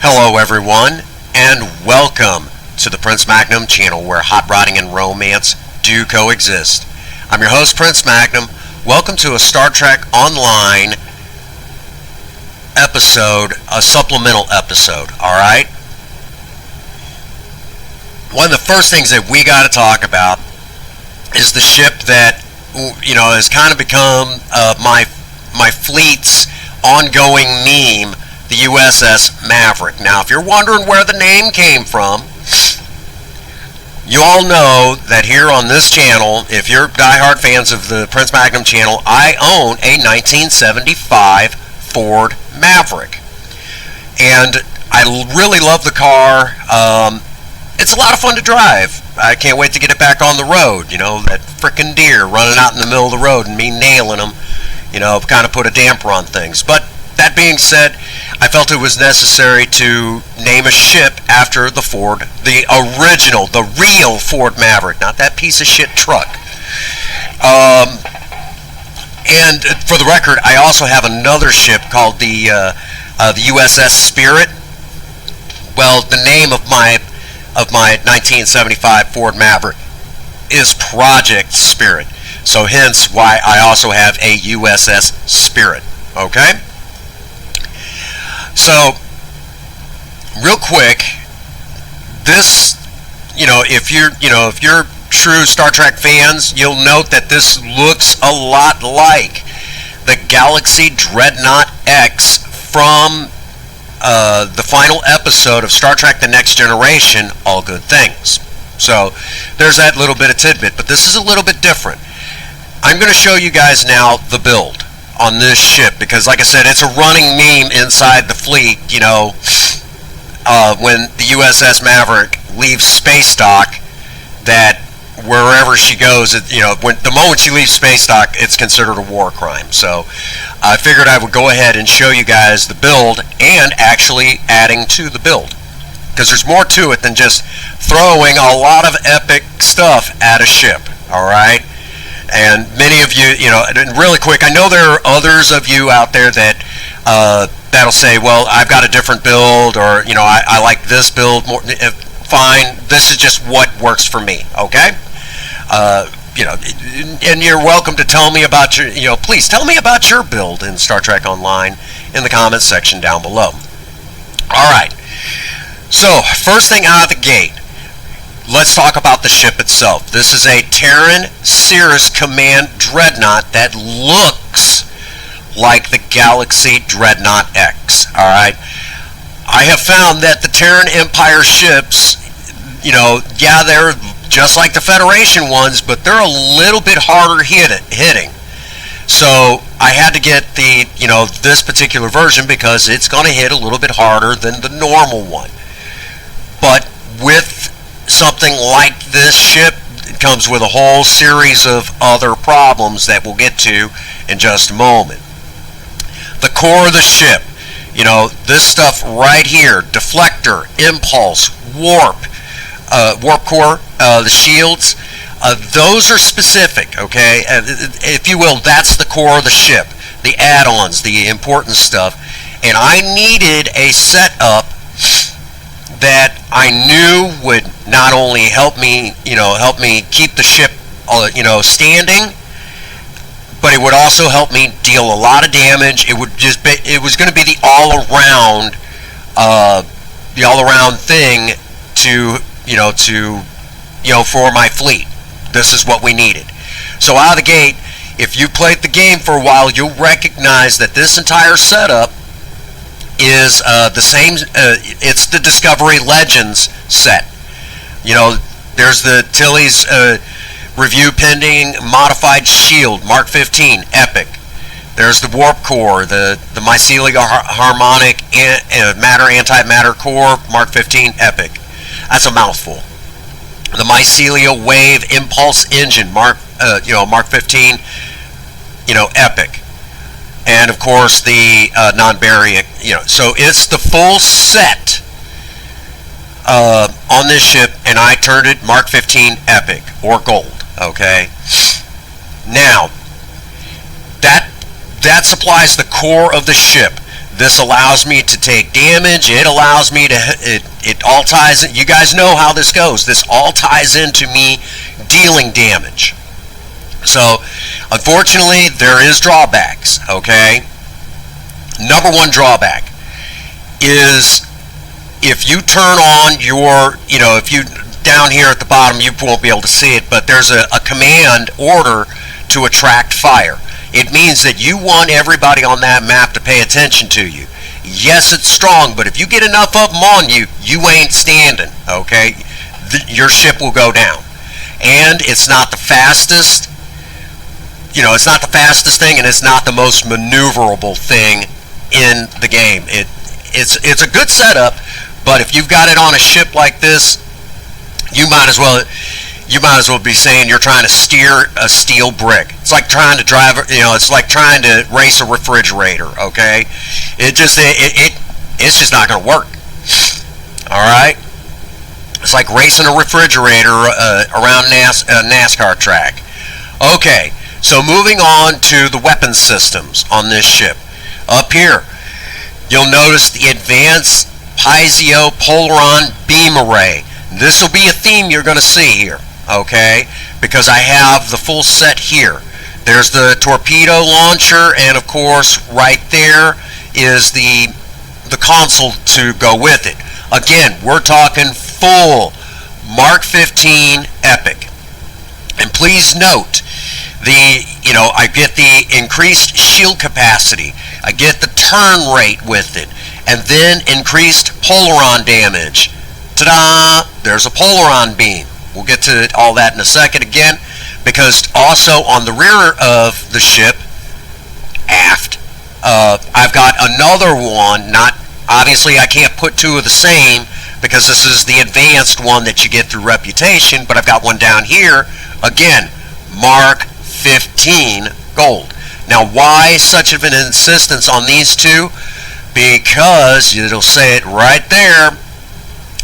Hello everyone, and welcome to the Prince Magnum channel where hot rodding and romance do coexist. I'm your host, Prince Magnum. Welcome to a Star Trek Online episode, a supplemental episode, alright? One of the first things that we got to talk about is the ship that, you know, has kind of become my fleet's ongoing meme, the U.S.S. Maverick. Now, if you're wondering where the name came from, you all know that here on this channel, if you're diehard fans of the Prince Magnum channel, I own a 1975 Ford Maverick. And I really love the car. It's a lot of fun to drive. I can't wait to get it back on the road. You know, that frickin' deer running out in the middle of the road and me nailing them, you know, kind of put a damper on things. But that being said, I felt it was necessary to name a ship after the Ford, the original, the real Ford Maverick, not that piece of shit truck. And for the record, I also have another ship called the U.S.S. Spirit. Well, the name of my 1975 Ford Maverick is Project Spirit, so hence why I also have a U.S.S. Spirit. Okay. So, real quick, this, if you're true Star Trek fans, you'll note that this looks a lot like the Galaxy Dreadnought X from the final episode of Star Trek The Next Generation, All Good Things. So, there's that little bit of tidbit, but this is a little bit different. I'm going to show you guys now the build on this ship, because like I said, it's a running meme inside the fleet. When the U.S.S. Maverick leaves space dock, that wherever she goes, when the moment she leaves space dock, it's considered a war crime. So I figured I would go ahead and show you guys the build and actually adding to the build, because there's more to it than just throwing a lot of epic stuff at a ship. Alright? And many of you, and really quick, I know there are others of you out there that that'll say, well, I've got a different build, or I like this build more. Fine, this is just what works for me. Okay, and you're welcome to tell me about your, please tell me about your build in Star Trek Online in the comments section down below. All right. So first thing out of the gate, let's talk about the ship itself. This is a Terran Cirrus Command Dreadnought that looks like the Galaxy Dreadnought X. Alright? I have found that the Terran Empire ships, they're just like the Federation ones, but they're a little bit harder hitting. So I had to get the, this particular version because it's going to hit a little bit harder than the normal one. with something like this ship, it comes with a whole series of other problems that we'll get to in just a moment. The core of the ship, this stuff right here, deflector, impulse, warp core, the shields, those are specific, okay? If you will, that's the core of the ship, the add-ons, the important stuff. And I needed a setup that I knew would not only help me keep the ship, standing, but it would also help me deal a lot of damage. It was going to be the all-around thing for my fleet. This is what we needed. So out of the gate, if you played the game for a while, you'll recognize that this entire setup is the same. It's the Discovery Legends set. There's the Tilly's review pending modified shield Mark 15 epic. There's the warp core, the mycelial harmonic matter antimatter core Mark 15 epic. That's a mouthful. The mycelial wave impulse engine Mark 15 epic. And of course the non-baric, so it's the full set on this ship, and I turned it Mark 15 epic or gold. Okay, now that supplies the core of the ship. This allows me to take damage. It allows me to it all ties in. You guys know how this goes. This all ties into me dealing damage. So, unfortunately, there is drawbacks, okay? Number one drawback is if you turn on your, if you, down here at the bottom, you won't be able to see it, but there's a command order to attract fire. It means that you want everybody on that map to pay attention to you. Yes, it's strong, but if you get enough of them on you, you ain't standing, okay? Your ship will go down. And it's not the fastest. It's not the fastest thing, and it's not the most maneuverable thing in the game. It's a good setup, but if you've got it on a ship like this, you might as well be saying you're trying to steer a steel brick. It's like trying to drive. It's like trying to race a refrigerator. Okay, it's just not going to work. All right, it's like racing a refrigerator around NASCAR track. Okay. So moving on to the weapon systems on this ship. Up here, you'll notice the advanced Piezo Polaron beam array. This will be a theme you're going to see here, okay? Because I have the full set here. There's the torpedo launcher, and of course, right there is the console to go with it. Again, we're talking full Mark 15 epic. And please note, I get the increased shield capacity, I get the turn rate with it, and then increased Polaron damage. Ta-da! There's a Polaron beam. We'll get to all that in a second again, because also on the rear of the ship, aft, I've got another one. Not obviously, I can't put two of the same because this is the advanced one that you get through reputation, but I've got one down here again, Mark 15 gold. Now, why such of an insistence on these two? Because it'll say it right there.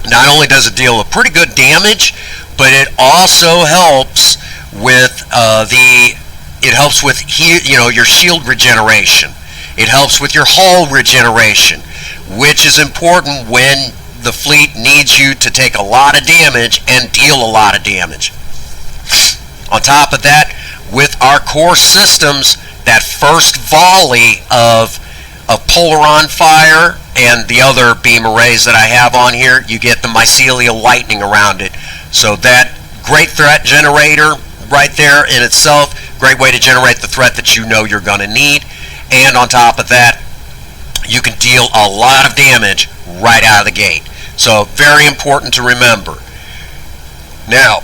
Not only does it deal with pretty good damage, but it also helps with your shield regeneration. It helps with your hull regeneration, which is important when the fleet needs you to take a lot of damage and deal a lot of damage. On top of that, with our core systems, that first volley of Polaron fire and the other beam arrays that I have on here, you get the mycelial lightning around it. So that great threat generator right there in itself, great way to generate the threat that you know you're going to need. And on top of that, you can deal a lot of damage right out of the gate. So very important to remember. Now,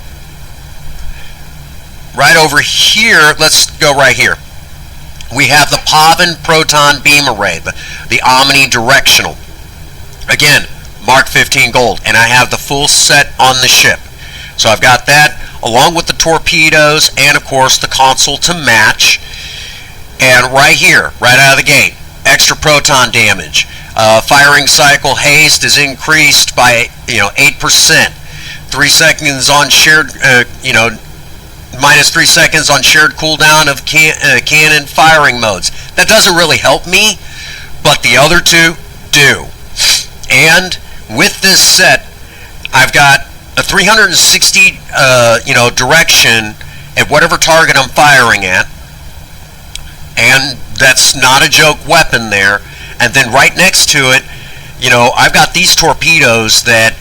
right over here, let's go right here. We have the Pavin Proton Beam Array, the omnidirectional. Again, Mark 15 gold, and I have the full set on the ship. So I've got that along with the torpedoes and of course the console to match. And right here, right out of the gate, extra proton damage. Firing cycle haste is increased by 8%. 3 seconds on shared minus 3 seconds on shared cooldown of cannon firing modes. That doesn't really help me, but the other two do. And with this set, I've got a 360 direction at whatever target I'm firing at, and that's not a joke weapon there. And then right next to it, I've got these torpedoes that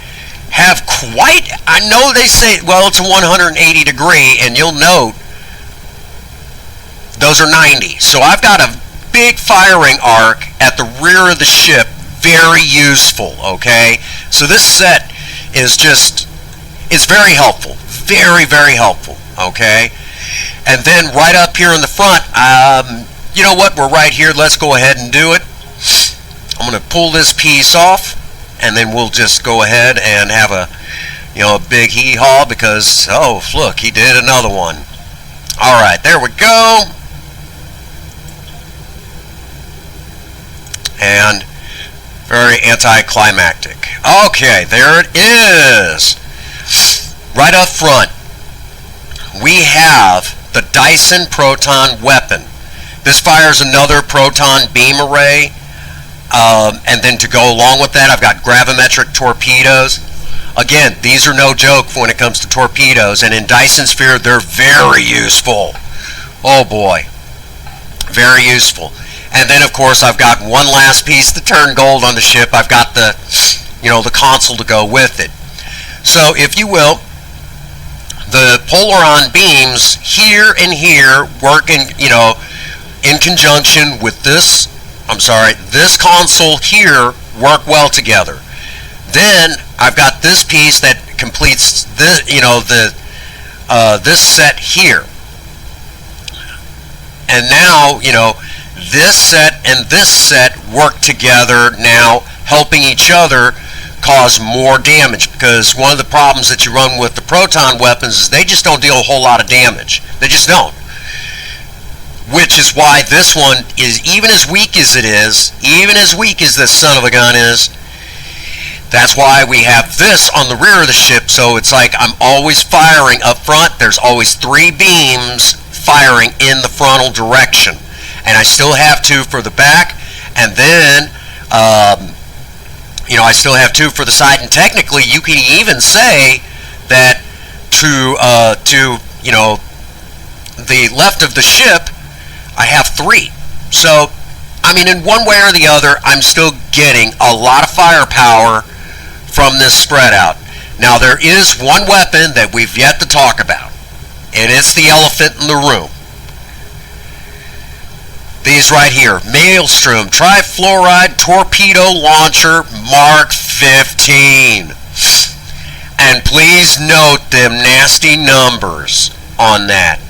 have quite, I know they say, well, it's a 180 degree, and you'll note those are 90. So I've got a big firing arc at the rear of the ship, very useful, okay? So this set is it's very helpful, very, very helpful, okay? And then right up here in the front, you know what, we're right here, let's go ahead and do it. I'm going to pull this piece off, and then we'll just go ahead and have a big hee-haw because, oh, look, he did another one. All right, there we go. And very anticlimactic. Okay, there it is. Right up front, we have the Dyson proton weapon. This fires another proton beam array. And then to go along with that, I've got gravimetric torpedoes. Again, these are no joke when it comes to torpedoes, and in Dyson Sphere, they're very useful. Oh boy, very useful. And then, of course, I've got one last piece to turn gold on the ship. I've got the console to go with it. So, if you will, the Polaron beams here and here work in conjunction with this console here work well together. Then I've got this piece that completes this set here. And now, this set and this set work together now, helping each other cause more damage, because one of the problems that you run with the proton weapons is they just don't deal a whole lot of damage. They just don't. Which is why this one is, even as weak as it is, even as weak as this son of a gun is, that's why we have this on the rear of the ship. So it's like I'm always firing up front. There's always 3 beams firing in the frontal direction. And I still have 2 for the back. And then, I still have 2 for the side. And technically, you can even say that to the left of the ship, I have 3. So, I mean, in one way or the other, I'm still getting a lot of firepower from this spread out. Now, there is one weapon that we've yet to talk about, and it's the elephant in the room. These right here, Maelstrom Trifluoride Torpedo Launcher Mark 15. And please note them nasty numbers on that.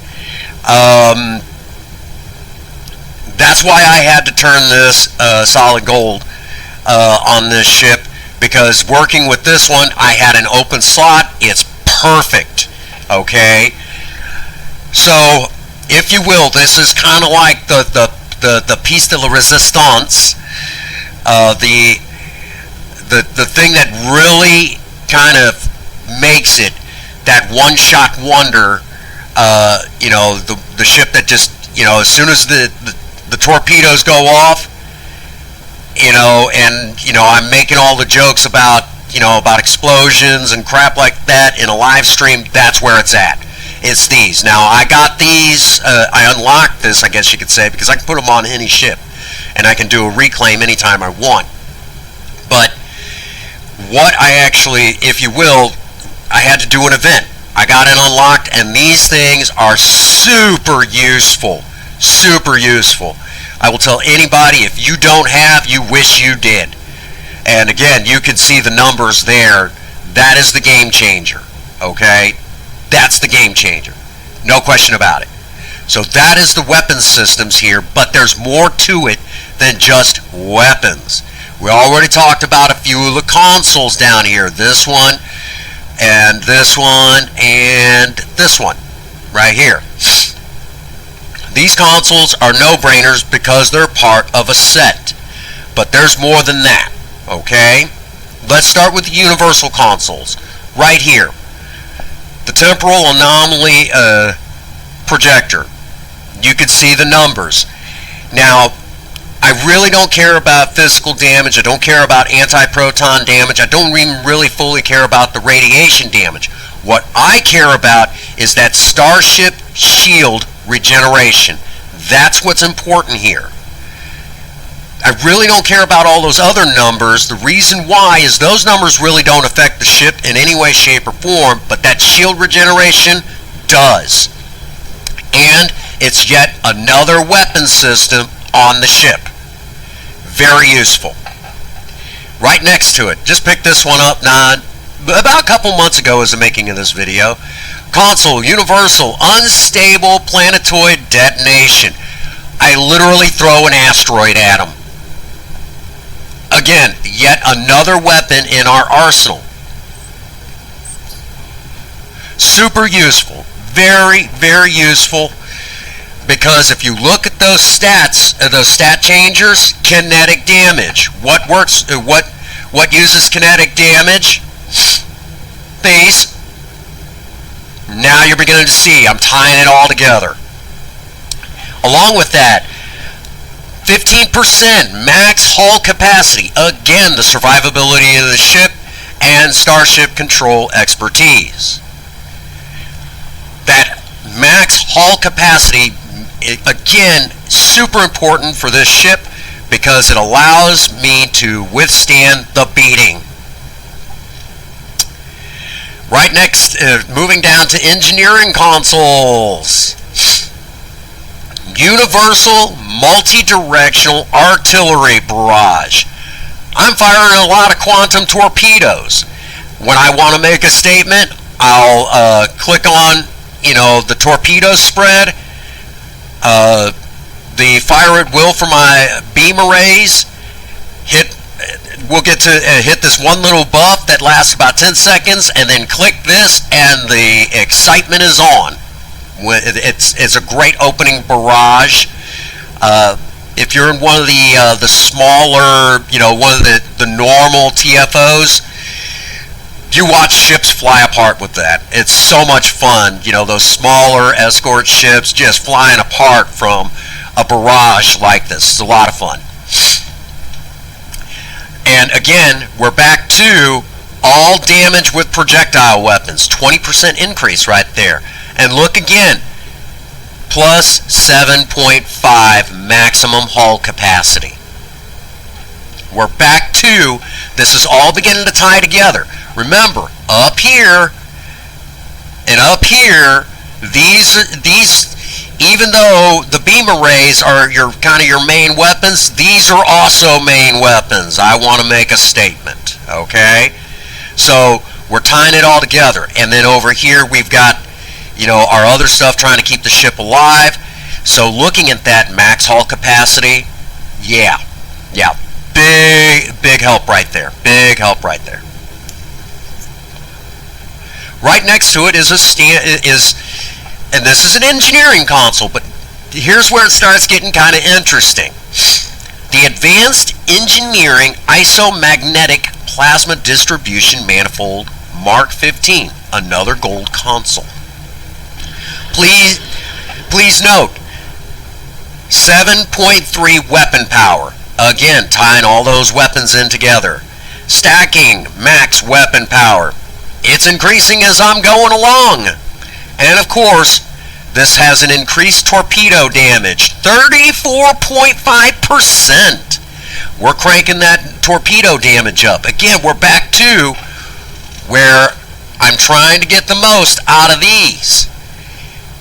That's why I had to turn this solid gold on this ship, because working with this one, I had an open slot. It's perfect, okay? So, if you will, this is kind of like the piece de la resistance, the thing that really kind of makes it that one-shot wonder. The ship that just, as soon as the torpedoes go off, I'm making all the jokes about explosions and crap like that in a live stream. That's where it's at. It's these. Now, I got these, I unlocked this, I guess you could say, because I can put them on any ship, and I can do a reclaim anytime I want. But what I actually, if you will, I had to do an event. I got it unlocked, and these things are super useful. Super useful. I will tell anybody, if you don't have, you wish you did. And again, you can see the numbers there. That is the game changer. Okay? That's the game changer. No question about it. So that is the weapons systems here, but there's more to it than just weapons. We already talked about a few of the consoles down here. This one, and this one, and this one, right here. These consoles are no-brainers because they're part of a set. But there's more than that, okay? Let's start with the universal consoles. Right here. The temporal anomaly projector. You can see the numbers. Now, I really don't care about physical damage. I don't care about anti-proton damage. I don't even really fully care about the radiation damage. What I care about is that Starship shield regeneration. That's what's important here. I really don't care about all those other numbers. The reason why is those numbers really don't affect the ship in any way, shape, or form, but that shield regeneration does. And it's yet another weapon system on the ship. Very useful. Right next to it, just pick this one up now. About a couple months ago is the making of this video. Console, universal, unstable planetoid detonation. I literally throw an asteroid at them. Again, yet another weapon in our arsenal. Super useful. Very, very useful. Because if you look at those stats, those stat changers, kinetic damage. What works? What uses kinetic damage? Base. Now you're beginning to see. I'm tying it all together. Along with that, 15% max hull capacity. Again, the survivability of the ship and starship control expertise. That max hull capacity, again, super important for this ship because it allows me to withstand the beating. Right next, moving down to engineering consoles. Universal multi-directional artillery barrage. I'm firing a lot of quantum torpedoes. When I want to make a statement, I'll click on, the torpedo spread, the fire at will for my beam arrays. We'll get to hit this one little buff that lasts about 10 seconds, and then click this, and the excitement is on. It's a great opening barrage. If you're in one of the smaller, one of the normal TFOs, you watch ships fly apart with that. It's so much fun. Those smaller escort ships just flying apart from a barrage like this. It's a lot of fun. And again, we're back to all damage with projectile weapons. 20% increase right there. And look again, plus 7.5 maximum hull capacity. We're back to, this is all beginning to tie together. Remember, up here and up here, these even though the beam arrays are your main weapons, these are also main weapons. I want to make a statement, okay? So we're tying it all together. And then over here we've got our other stuff trying to keep the ship alive. So looking at that max hull capacity, yeah, big help right there. Big help right there. Right next to it is and this is an engineering console, but here's where it starts getting kind of interesting. The Advanced Engineering Isomagnetic Plasma Distribution Manifold Mark 15, another gold console. Please note, 7.3 weapon power. Again, tying all those weapons in together. Stacking max weapon power. It's increasing as I'm going along. And of course, this has an increased torpedo damage. 34.5%. We're cranking that torpedo damage up. Again, we're back to where I'm trying to get the most out of these.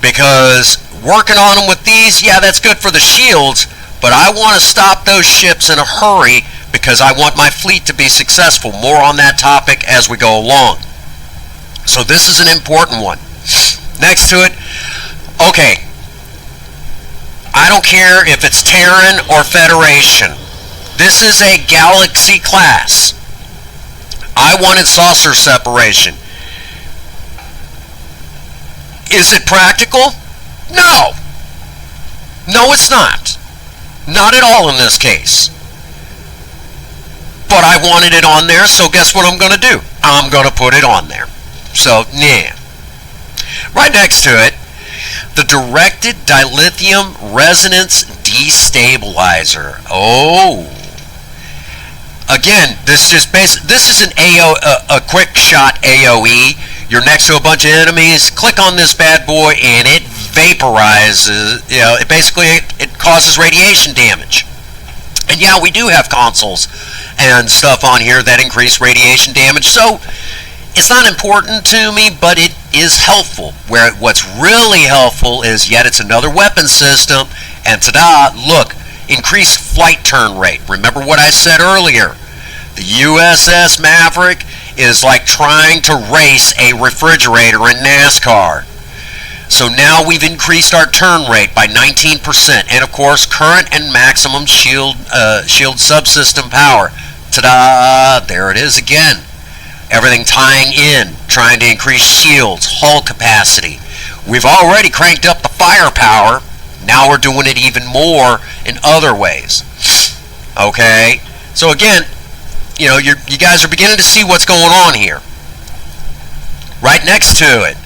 Because working on them with these, yeah, that's good for the shields, but I want to stop those ships in a hurry because I want my fleet to be successful. More on that topic as we go along. So this is an important one. Next to it, okay, I don't care if it's Terran or Federation. This is a Galaxy class. I wanted saucer separation. Is it practical? No. No, it's not. Not at all in this case. But I wanted it on there, so guess what I'm going to do? I'm going to put it on there. So, yeah. Right next to it, the directed dilithium resonance destabilizer. Oh. Again, this is an a quick shot AOE. You're next to a bunch of enemies, click on this bad boy, and it vaporizes. You know, it causes radiation damage. And yeah, we do have consoles and stuff on here that increase radiation damage, so it's not important to me, but it is helpful. What's really helpful is yet it's another weapon system, and ta-da, look, increased flight turn rate. Remember what I said earlier? The U.S.S. Maverick is like trying to race a refrigerator in NASCAR. So now we've increased our turn rate by 19%, and of course current and maximum shield subsystem power. Ta-da! There it is again. Everything tying in, trying to increase shields, hull capacity. We've already cranked up the firepower. Now we're doing it even more in other ways. Okay? So again, you know, you guys are beginning to see what's going on here. Right next to it,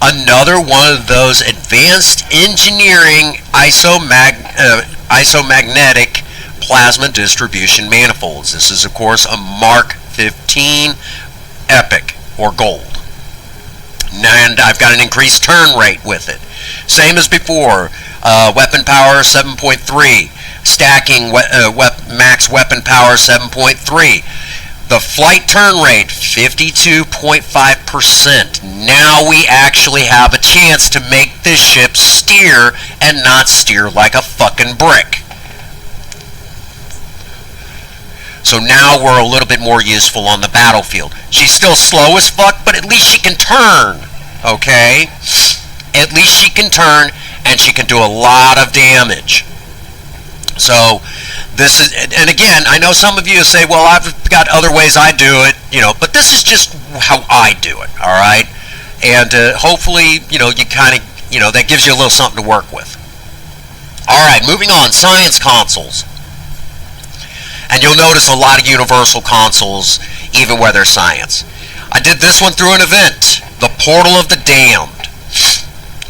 another one of those advanced engineering isomagnetic plasma distribution manifolds. This is, of course, a Mark 15 Epic or Gold. And I've got an increased turn rate with it. Same as before. Weapon power 7.3. Stacking max weapon power 7.3. The flight turn rate 52.5%. Now we actually have a chance to make this ship steer and not steer like a fucking brick. So now we're a little bit more useful on the battlefield. She's still slow as fuck, but at least she can turn. Okay? At least she can turn, and she can do a lot of damage. So this is, and again, I know some of you say, well, I've got other ways I do it, you know, but this is just how I do it, all right? And hopefully, you know, you kind of, you know, that gives you a little something to work with. All right, moving on, science consoles. And you'll notice a lot of universal consoles, even where they're science. I did this one through an event, the Portal of the Damned.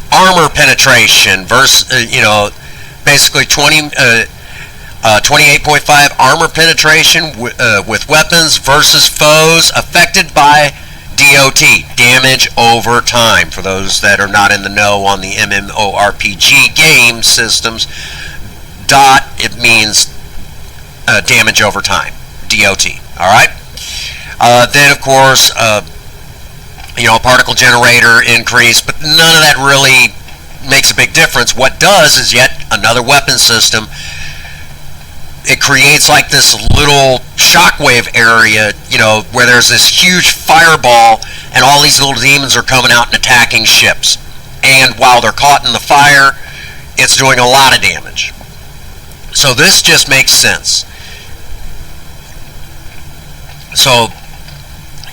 Armor penetration versus, you know, basically 28.5 armor penetration with weapons versus foes affected by DOT, damage over time. For those that are not in the know on the MMORPG game systems, DOT, it means damage over time, DOT, all right? Then, of course, you know, particle generator increase, but none of that really makes a big difference. What does is yet another weapon system. It creates like this little shockwave area, you know, where there's this huge fireball and all these little demons are coming out and attacking ships. And while they're caught in the fire, it's doing a lot of damage. So this just makes sense. So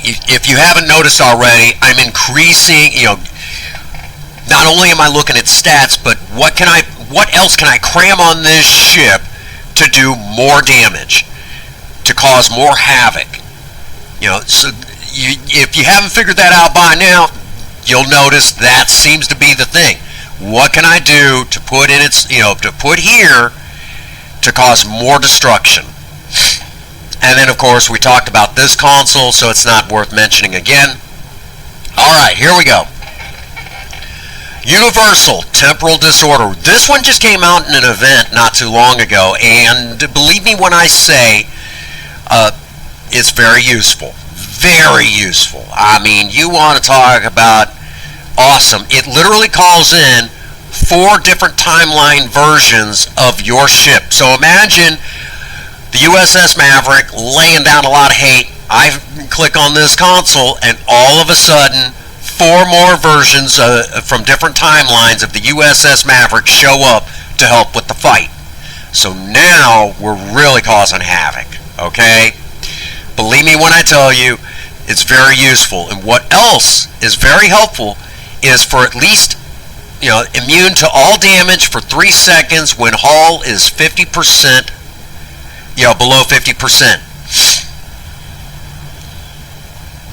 if you haven't noticed already, I'm increasing, you know, not only am I looking at stats, but what else can I cram on this ship to do more damage, to cause more havoc? You know, so if you haven't figured that out by now, you'll notice that seems to be the thing. What can I do to put in its, you know, to put here to cause more destruction? And then, of course, we talked about this console, so it's not worth mentioning again. All right, here we go. Universal Temporal Disorder. This one just came out in an event not too long ago, and believe me when I say it's very useful. Very useful. I mean, you want to talk about awesome. It literally calls in 4 different timeline versions of your ship. So imagine the U.S.S. Maverick laying down a lot of hate. I click on this console, and all of a sudden, 4 more versions from different timelines of the U.S.S. Maverick show up to help with the fight. So now we're really causing havoc, okay? Believe me when I tell you, it's very useful. And what else is very helpful is for at least, immune to all damage for 3 seconds when hull is 50%, below 50%.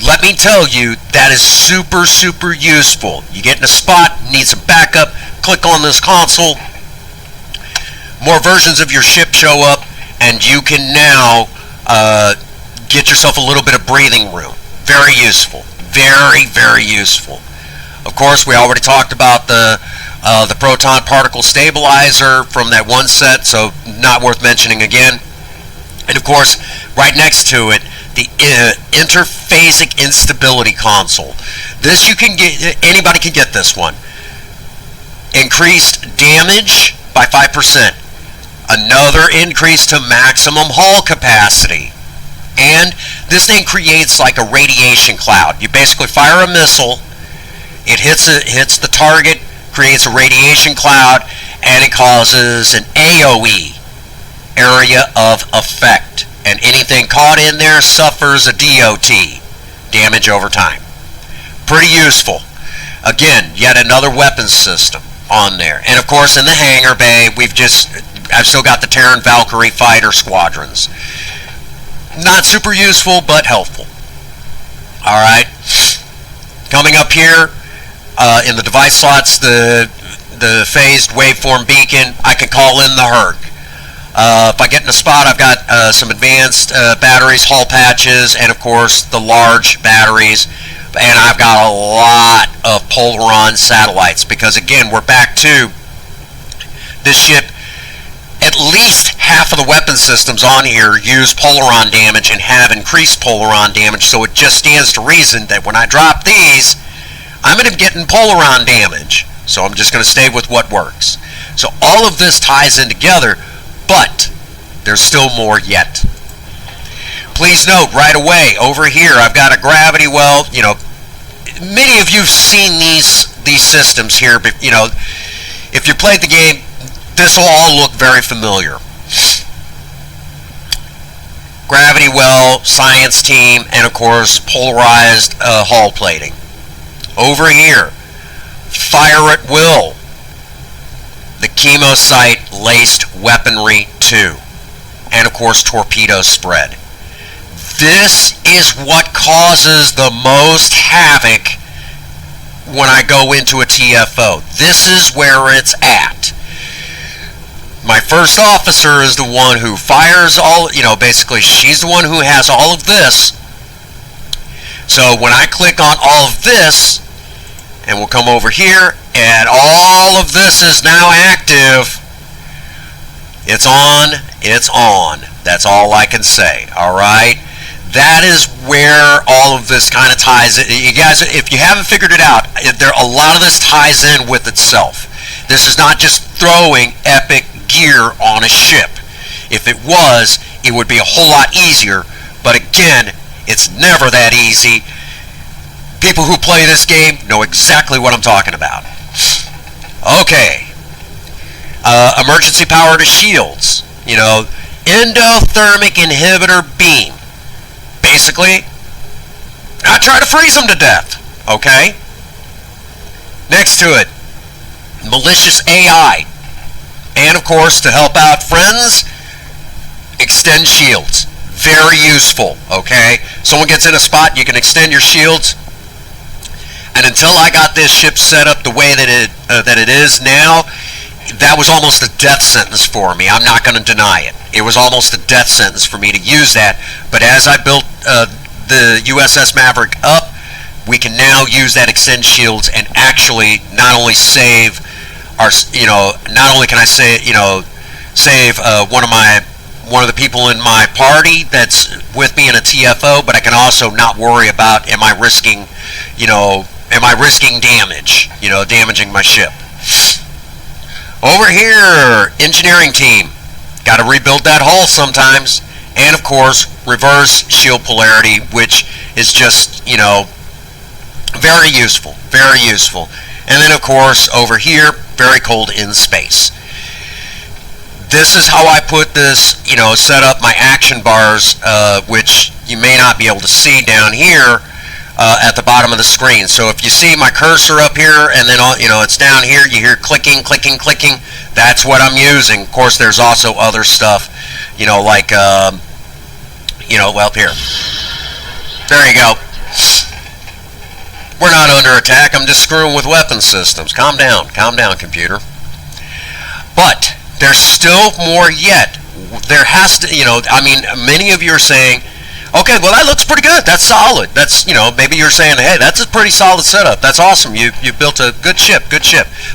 Let me tell you, that is super, super useful. You get in a spot, needs a backup, click on this console, more versions of your ship show up, and you can now get yourself a little bit of breathing room. Very useful. Very, very useful. Of course, we already talked about the proton particle stabilizer from that one set, so not worth mentioning again. And of course, right next to it, the interphasic instability console. This you can get, anybody can get this one. Increased damage by 5%. Another increase to maximum hull capacity. And this thing creates like a radiation cloud. You basically fire a missile, it hits the target, creates a radiation cloud, and it causes an AOE, area of effect. And anything caught in there suffers a DOT, damage over time. Pretty useful. Again, yet another weapons system on there. And of course, in the hangar bay, I've still got the Terran Valkyrie fighter squadrons. Not super useful, but helpful. Alright. Coming up here, in the device slots, the phased waveform beacon, I can call in the Herc. If I get in a spot, I've got some advanced batteries, hull patches, and of course the large batteries. And I've got a lot of Polaron satellites, because again, we're back to this ship. At least half of the weapon systems on here use Polaron damage and have increased Polaron damage, so it just stands to reason that when I drop these, I'm going to be getting Polaron damage. So I'm just going to stay with what works. So all of this ties in together, but there's still more yet. Please note right away, over here I've got a gravity well. Many of you have seen these systems here, but if you played the game, this will all look very familiar. Gravity well, science team, and of course polarized hull plating. Over here, fire at will. The chemosite laced weaponry 2, and of course torpedo spread. This is what causes the most havoc when I go into a TFO. This is where it's at. My first officer is the one who fires all, basically she's the one who has all of this. So when I click on all of this, and we'll come over here, and all of this is now active. It's on. That's all I can say, alright? That is where all of this kind of ties in. You guys, if you haven't figured it out, a lot of this ties in with itself. This is not just throwing epic gear on a ship. If it was, it would be a whole lot easier, but again, it's never that easy. People who play this game know exactly what I'm talking about. Okay. Emergency power to shields. Endothermic inhibitor beam. Basically, I try to freeze them to death. Okay? Next to it, malicious AI. And of course, to help out friends, extend shields. Very useful. Okay? Someone gets in a spot, you can extend your shields. And until I got this ship set up the way that it is now, that was almost a death sentence for me. I'm not going to deny it. It was almost a death sentence for me to use that. But as I built the U.S.S. Maverick up, we can now use that extend shields and actually not only save our, not only can I say, save one of the people in my party that's with me in a TFO, but I can also not worry about am I risking damage, damaging my ship. Over here, engineering team. Got to rebuild that hull sometimes. And of course, reverse shield polarity, which is just, very useful. Very useful. And then of course, over here, very cold in space. this is how I put this, set up my action bars, which you may not be able to see down here at the bottom of the screen. So if you see my cursor up here and then, it's down here, you hear clicking, clicking, clicking. That's what I'm using. Of course, there's also other stuff, like, well, up here. There you go. We're not under attack. I'm just screwing with weapon systems. Calm down, computer. But there's still more yet. There has to, many of you are saying, okay, well, that looks pretty good. That's solid. That's, maybe you're saying, hey, that's a pretty solid setup. That's awesome. You built a good ship.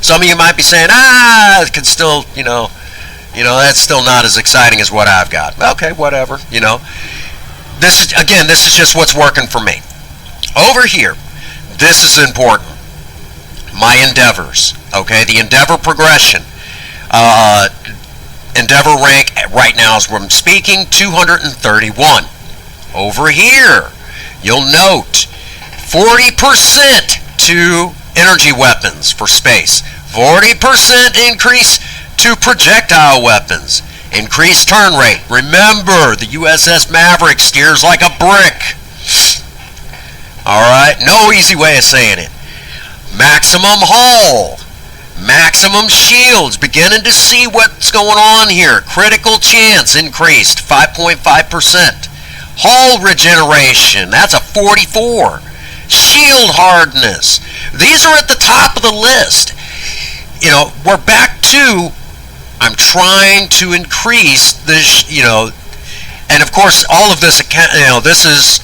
Some of you might be saying, it could still, that's still not as exciting as what I've got. Okay, whatever, This is just what's working for me. Over here, this is important. My endeavors, okay? The endeavor progression. Endeavor rank right now as I'm speaking, 231. Over here, you'll note 40% to energy weapons for space, 40% increase to projectile weapons, increased turn rate. Remember, the U.S.S. Maverick steers like a brick. Alright, no easy way of saying it. Maximum hull. Maximum shields. Beginning to see what's going on here. Critical chance increased 5.5%. Hull regeneration. That's a 44. Shield hardness. These are at the top of the list. We're back to, I'm trying to increase this, and of course all of this account, this is,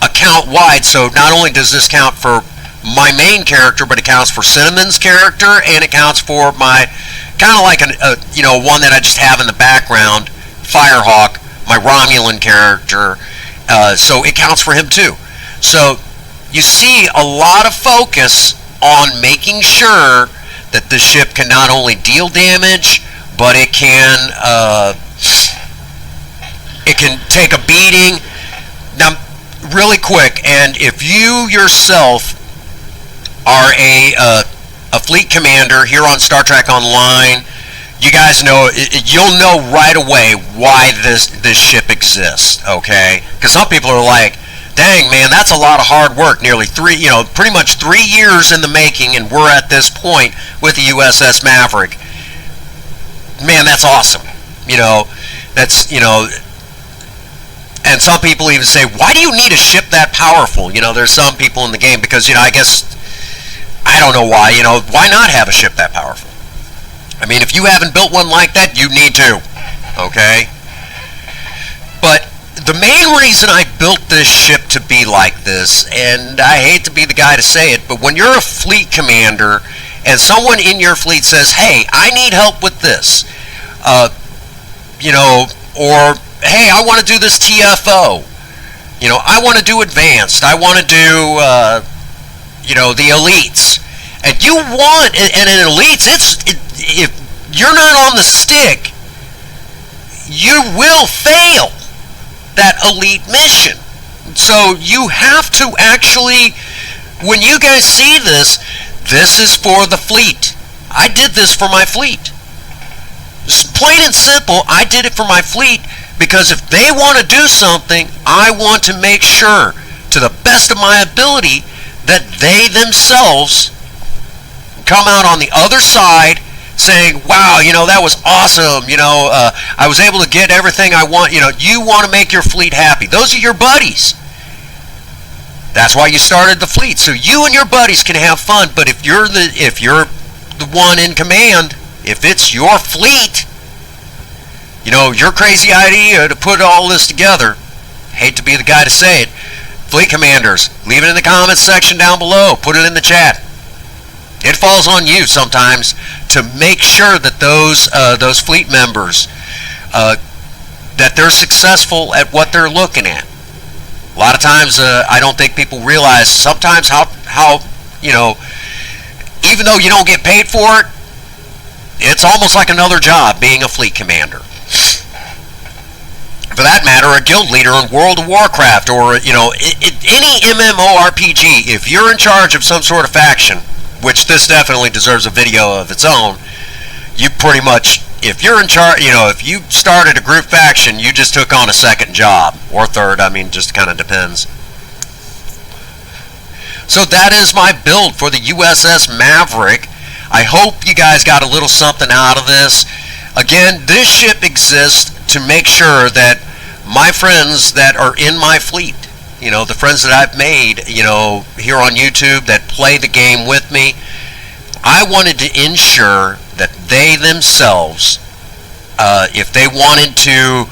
account wide, so not only does this count for my main character, but it counts for Cinnamon's character, and it counts for my, kind of like one that I just have in the background, Firehawk, my Romulan character, so it counts for him too. So you see a lot of focus on making sure that the ship can not only deal damage, but it can take a beating. Now, really quick, and if you yourself are a fleet commander here on Star Trek Online, you guys know, you'll know right away why this ship exists, okay? Because some people are like, dang, man, that's a lot of hard work. Nearly pretty much 3 years in the making, and we're at this point with the U.S.S. Maverick. Man, that's awesome. That's, and some people even say, why do you need a ship that powerful? There's some people in the game, because, I guess, I don't know why, why not have a ship that powerful? I mean, if you haven't built one like that, you need to, okay? But the main reason I built this ship to be like this, and I hate to be the guy to say it, but when you're a fleet commander and someone in your fleet says, hey, I need help with this, or, hey, I want to do this TFO, I want to do advanced, I want to do, the elites, and you want, and in elites, if you're not on the stick, you will fail that elite mission. So you have to actually, when you guys see this, this is for the fleet. I did this for my fleet. Just plain and simple, I did it for my fleet, because if they want to do something, I want to make sure, to the best of my ability, that they themselves come out on the other side saying, wow, that was awesome, I was able to get everything I want. You want to make your fleet happy. Those are your buddies. That's why you started the fleet, so you and your buddies can have fun. But if you're the one in command, if it's your fleet, your crazy idea to put all this together, hate to be the guy to say it, fleet commanders, leave it in the comments section down below, put it in the chat. It falls on you sometimes to make sure that those fleet members, that they're successful at what they're looking at. A lot of times, I don't think people realize sometimes how even though you don't get paid for it, it's almost like another job being a fleet commander. For that matter, a guild leader in World of Warcraft, or any MMORPG, if you're in charge of some sort of faction, which this definitely deserves a video of its own, you pretty much, if you're in charge, if you started a group faction, you just took on a second job, or third, just kind of depends. So that is my build for the U.S.S. Maverick. I hope you guys got a little something out of this. Again, this ship exists to make sure that my friends that are in my fleet, the friends that I've made, here on YouTube that play the game with me, I wanted to ensure that they themselves, if they wanted to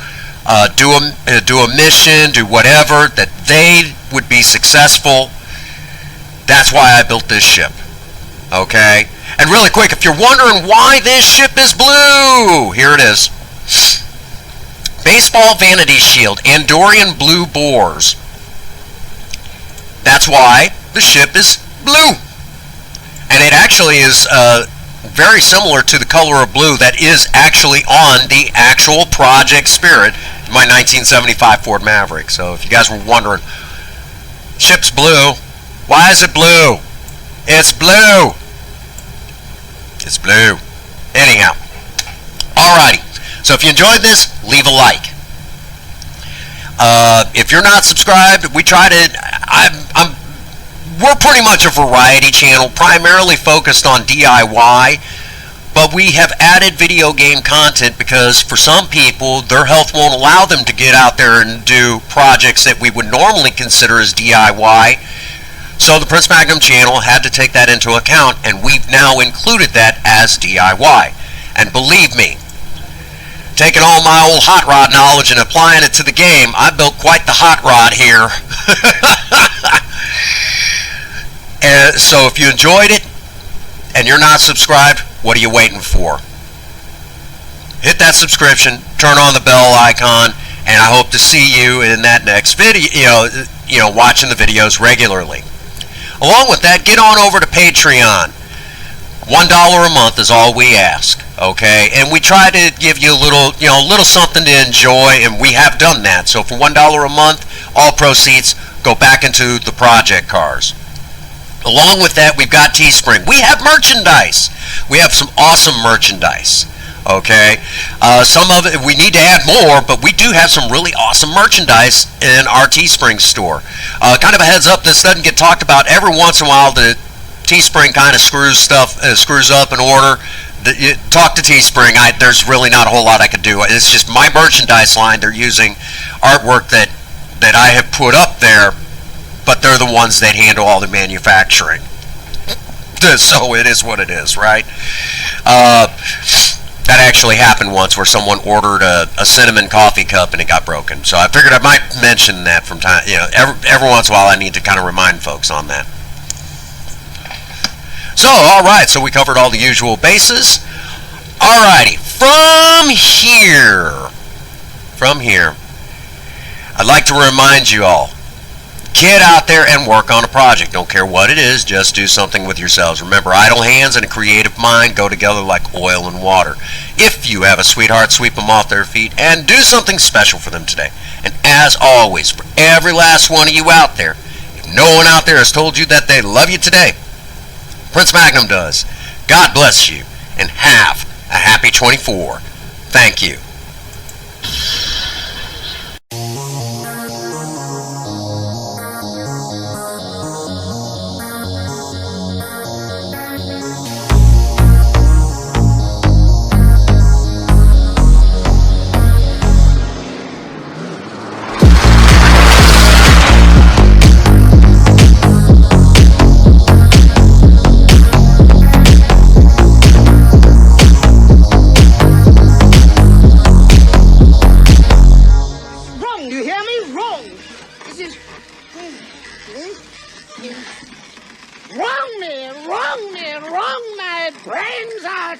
do a mission, do whatever, that they would be successful. That's why I built this ship. Okay? And really quick, if you're wondering why this ship is blue, here it is. Baseball Vanity Shield, Andorian blue bores. That's why the ship is blue. And it actually is very similar to the color of blue that is actually on the actual Project Spirit, my 1975 Ford Maverick. So if you guys were wondering, ship's blue. Why is it blue? It's blue. It's blue. Anyhow. Alrighty. So if you enjoyed this, leave a like. If you're not subscribed, we're pretty much a variety channel, primarily focused on DIY, but we have added video game content because for some people, their health won't allow them to get out there and do projects that we would normally consider as DIY. So the Prince Magnum channel had to take that into account, and we've now included that as DIY. And believe me, taking all my old hot rod knowledge and applying it to the game, I built quite the hot rod here. And so if you enjoyed it and you're not subscribed, what are you waiting for? Hit that subscription, turn on the bell icon, and I hope to see you in that next video, watching the videos regularly. Along with that, get on over to Patreon. $1 a month is all we ask, okay? And we try to give you a little something to enjoy, and we have done that. So for $1 a month, all proceeds go back into the project cars. Along with that, we've got Teespring. We have merchandise. We have some awesome merchandise, okay? Some of it, we need to add more, but we do have some really awesome merchandise in our Teespring store. Kind of a heads up, this doesn't get talked about. Every once in a while, the Teespring kind of screws up in order. Talk to Teespring. There's really not a whole lot I could do. It's just my merchandise line. They're using artwork that I have put up there, but they're the ones that handle all the manufacturing. So it is what it is, right? That actually happened once where someone ordered a cinnamon coffee cup and it got broken. So I figured I might mention that from time, every once in a while I need to kind of remind folks on that. So, alright, so we covered all the usual bases. Alrighty, from here, I'd like to remind you all, get out there and work on a project. Don't care what it is, just do something with yourselves. Remember, idle hands and a creative mind go together like oil and water. If you have a sweetheart, sweep them off their feet and do something special for them today. And as always, for every last one of you out there, if no one out there has told you that they love you today, Prince Magnum does. God bless you, and have a happy 24. Thank you. Wrong me, my brains are...